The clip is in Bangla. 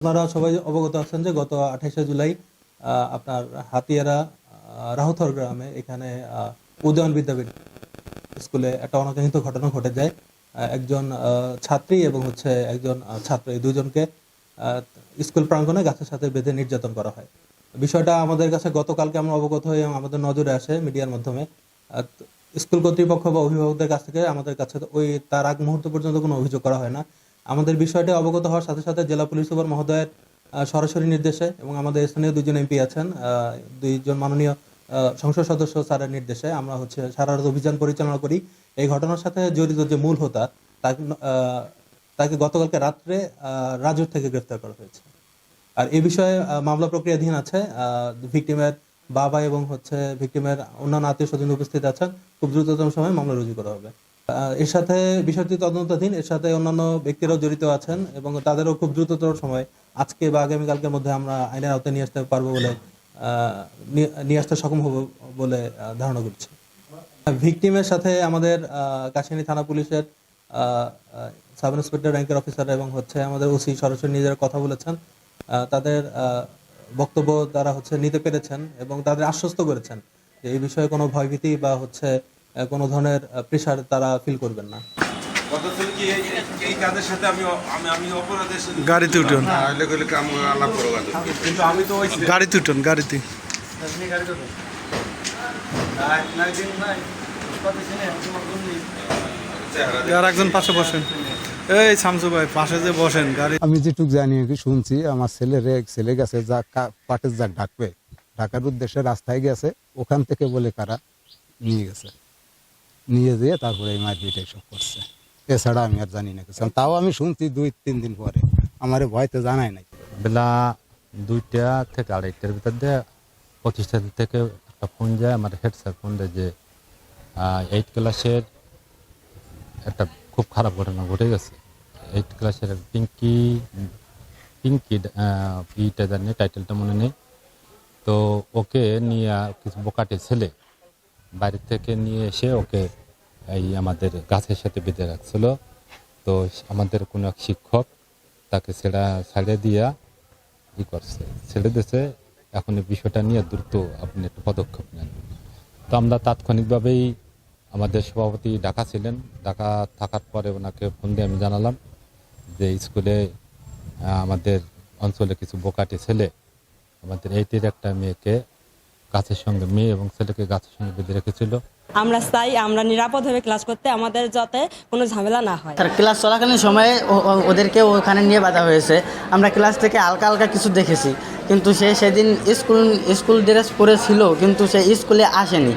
আপনারা সবাই অবগত আছেন যে গত 28শে জুলাই আপনার হাতিয়ারা রাহুথর গ্রামে এখানে উদয়ন বিদ্যাপীঠ স্কুলে একটা অনাকাঙ্ক্ষিত ঘটনা ঘটে যায়। একজন ছাত্রী এবং একজন ছাত্র, এই দুজনকে স্কুল প্রাঙ্গণে গাছের সাথে বেঁধে নির্যাতন করা হয়। বিষয়টা আমাদের কাছে গতকালকে আমরা অবগত হই এবং আমাদের নজরে আসে মিডিয়ার মাধ্যমে। স্কুল কর্তৃপক্ষ বা অভিভাবকদের কাছ থেকে আমাদের কাছে তার আগ মুহূর্ত পর্যন্ত কোনো অভিযোগ করা হয় না। আমাদের বিষয়টা অবগত হওয়ার সাথে সাথে জেলা পুলিশ সুপার মহোদয়ের সরাসরি নির্দেশে এবং আমাদের স্থানীয় দুজন এমপি আছেন, দুইজন মাননীয় সংসদ সদস্য স্যারের নির্দেশে আমরা সারা রাত অভিযান পরিচালনা করি। এই ঘটনার সাথে জড়িত যে মূল হোতা তাকে গতকালকে রাত্রে রাজুর থেকে গ্রেফতার করা হয়েছে। আর এই বিষয়ে মামলা প্রক্রিয়াধীন আছে। ভিকটিমের বাবা এবং ভিকটিমের অন্যান্য আত্মীয় স্বজন উপস্থিত আছেন। খুব দ্রুততম সময়ে মামলা রুজু করা হবে। এর সাথে বিষয়টি তদন্তাধীন, এর সাথে অন্যান্য ব্যক্তিরাও জড়িত আছেন এবং তাদেরও খুব দ্রুততর সময় আজকে বা আগামীকালকের মধ্যে আমরা আইনের আওতায় নিয়ে আসতে পারবো বলে নিয়ে আসতে সক্ষম হবো বলে ধারণা করছি। ভিকটিমের সাথে আমাদের কাশিয়ানী থানা পুলিশের সাব ইন্সপেক্টর র্যাঙ্কের অফিসার এবং আমাদের ওসি সরাসরি নিজেরা কথা বলেছেন। তাদের বক্তব্য তারা নিতে পেরেছেন এবং তাদের আশ্বস্ত করেছেন যে এই বিষয়ে কোনো ভয়ভীতি বা কোনো ধরনের প্রেশার তারা ফিল করবেন না। গাড়িতে উঠুন, গাড়িতে উঠুন, গাড়িতে। আর একজন পাশে বসেন, এই শামসু ভাই পাশে যে বসেন গাড়ি। আমি যেটুকু জানি শুনছি, আমার ছেলে গেছে যা পাটের যাক ঢাকার উদ্দেশ্যে রাস্তায় গেছে, ওখান থেকে বলে কারা নিয়ে যেয়ে তারপরে এই মারপিট এইসব করছে। এছাড়া আমি আর জানি না কিছু। তাও আমি শুনছি 2-3 দিন পরে, আমার ভয়তে জানাই নাই। বেলা 2টা থেকে 2:30টার ভিতর দিয়ে প্রতিষ্ঠান থেকে একটা ফোন যায়, আমার হেড স্যার ফোন দেয় যে 8 ক্লাসের একটা খুব খারাপ ঘটনা ঘটে গেছে। 8 ক্লাসের পিঙ্কি ইটা জানি, টাইটেলটা মনে নেই। তো ওকে নিয়ে কিছু বোকাটে ছেলে বাইরে থেকে নিয়ে এসে ওকে আমাদের গাছের সাথে বেঁধে রাখছিল। তো আমাদের কোনো এক শিক্ষক তাকে ছেড়ে দিয়া ছেড়ে দিয়েছে। এখন এই বিষয়টা নিয়ে দ্রুত আপনি একটু পদক্ষেপ নেন। তো আমরা তাৎক্ষণিকভাবেই আমাদের সভাপতি ঢাকা ছিলেন, ঢাকা থাকার পরে ওনাকে ফোন দিয়ে আমি জানালাম যে স্কুলে আমাদের অঞ্চলে কিছু বোকাটে ছেলে আমাদের 8-এর একটা মেয়ে এবং ছেলেকে গাছের সঙ্গে বেঁধে রেখেছিল। আমরা চাই আমরা নিরাপদভাবে ক্লাস করতে, আমাদের যাতে কোনো ঝামেলা না হয়। তার ক্লাস চলাকালীন সময়ে ওদেরকে ওখানে নিয়ে বাঁধা হয়েছে। আমরা ক্লাস থেকে হালকা কিছু দেখেছি, কিন্তু সে সেদিন স্কুল ড্রেস পরেছিল, কিন্তু সে স্কুলে আসেনি।